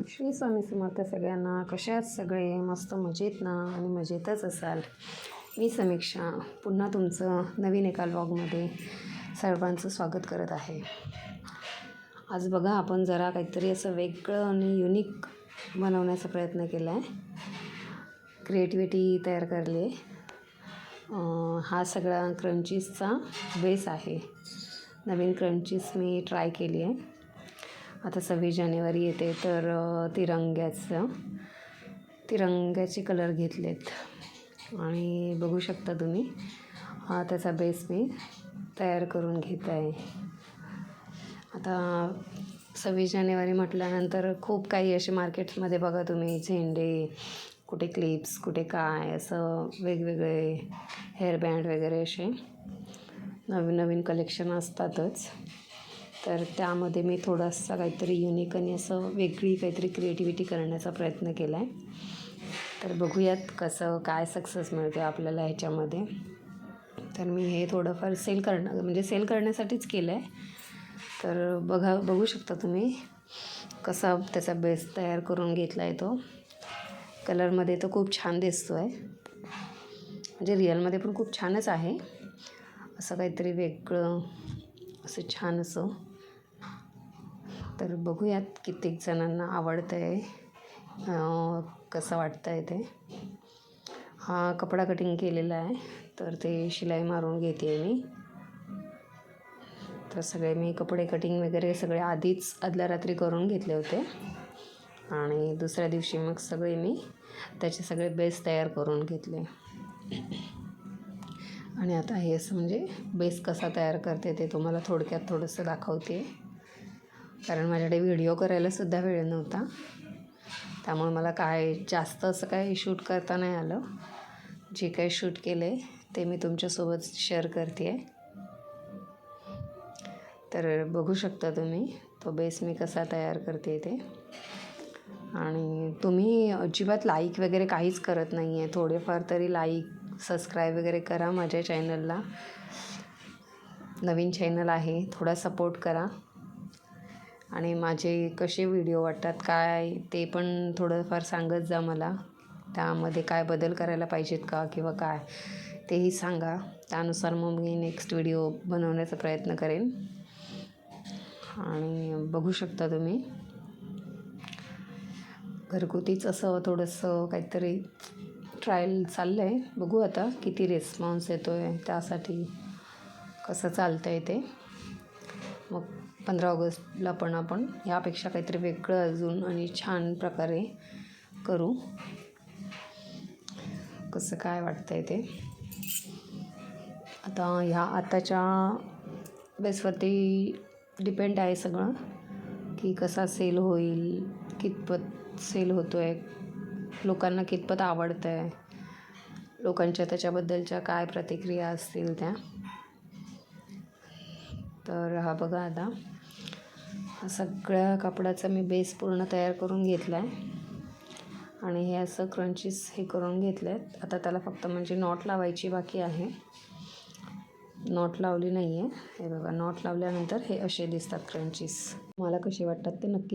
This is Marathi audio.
श्री स्वामी समर्थ सगळ्यांना. कशा आहात सगळे? मस्त मजेत ना? आणि मजेतच असाल. मी समीक्षा पुन्हा तुमचं नवीन एका व्लॉगमध्ये सर्वांचं स्वागत करत आहे. आज बघा, आपण जरा काहीतरी असं वेगळं आणि युनिक बनवण्याचा प्रयत्न केला आहे. क्रिएटिव्हिटी तयार करली आहे. हा सगळा क्रंचीसचा बेस आहे. नवीन क्रंचीस मी ट्राय केली आहे. आता 26 जानेवारी येते, तर तिरंग्याचे कलर घेतलेत आणि बघू शकता तुम्ही, हा त्याचा बेस मी तयार करून घेत आहे. आता 26 जानेवारी म्हटल्यानंतर खूप काही असे मार्केट्समध्ये बघा तुम्ही, झेंडे, कुठे क्लिप्स, कुठे काय, असं वेगवेगळे हेअरबँड वगैरे असे नवीन नवीन कलेक्शन असतातच. तर त्यामध्ये मी थोडासा काहीतरी युनिक आणि असं वेगळी काहीतरी क्रिएटिव्हिटी करण्याचा प्रयत्न केला आहे. तर बघूयात कसं काय सक्सेस मिळते आपल्याला ह्याच्यामध्ये. तर मी हे थोडंफार सेल करण्यासाठीच केलं आहे. तर बघू शकता तुम्ही कसा त्याचा बेस तयार करून घेतला आहे. तो कलरमध्ये तो खूप छान दिसतो आहे, म्हणजे रिअलमध्ये पण खूप छानच आहे. असं काहीतरी वेगळं असं छान असं. तर बघूयात कित्येक जणांना आवडतं आहे, कसं वाटतं आहे ते. हा कपडा कटिंग केलेला आहे, तर ते शिलाई मारून घेते आहे मी. तर सगळे मी कपडे कटिंग वगैरे सगळे आदल्या रात्री करून घेतले होते आणि दुसऱ्या दिवशी मग सगळे मी त्याचे सगळे बेस तयार करून घेतले. आणि आता हे असं म्हणजे बेस कसा तयार करते ते तुम्हाला थोडक्यात थोडंसं दाखवते, कारण माझ्याकडे व्हिडिओ करायलासुद्धा वेळ नव्हता. त्यामुळे मला जास्त असं काय शूट करता नाही आलं. जे काही शूट केले ते मी तुमच्यासोबत शेअर करते आहे. तर बघू शकता तुम्ही तो बेस मी कसा तयार करते ते. आणि तुम्ही अजिबात लाईक वगैरे काहीच करत नाही आहे. थोडेफार तरी लाईक, सबस्क्राईब वगैरे करा माझ्या चॅनलला. नवीन चॅनल आहे, थोडा सपोर्ट करा. आणि माझे कसे व्हिडिओ वाटतात काय ते पण थोडंफार सांगत जा मला. त्यामध्ये काय बदल करायला पाहिजेत का किंवा काय तेही सांगा. त्यानुसार मग मी नेक्स्ट व्हिडिओ बनवण्याचा प्रयत्न करेन. आणि बघू शकता तुम्ही घरगुतीच असं थोडंसं काहीतरी ट्रायल चाललं आहे. बघू आता किती रिस्पॉन्स येतो आहे, त्यासाठी कसं चालतं आहे ते. मग 15 ऑगस्टला पण आपण ह्यापेक्षा काहीतरी वेगळं अजून आणि छान प्रकारे करू. कसं काय वाटतं आहे ते. आता आताच्या बेसवरती डिपेंड आहे सगळं, की कसा सेल होईल, कितपत सेल होतो आहे, लोकांना कितपत आवडतं आहे, लोकांच्या त्याच्याबद्दलच्या काय प्रतिक्रिया असतील त्या. तर हा बघा, आता हा सगळ्या कपड्याचा मी बेस पूर्ण तयार करून घेतला आहे. आणि हे असं क्रंचीस हे करून घेतले आहेत. आता त्याला फक्त म्हणजे नॉट लावायची बाकी आहे. नॉट लावली नाही आहे. हे बघा, नॉट लावल्यानंतर हे असे दिसतात क्रंचीस. मला कसे वाटतात ते नक्की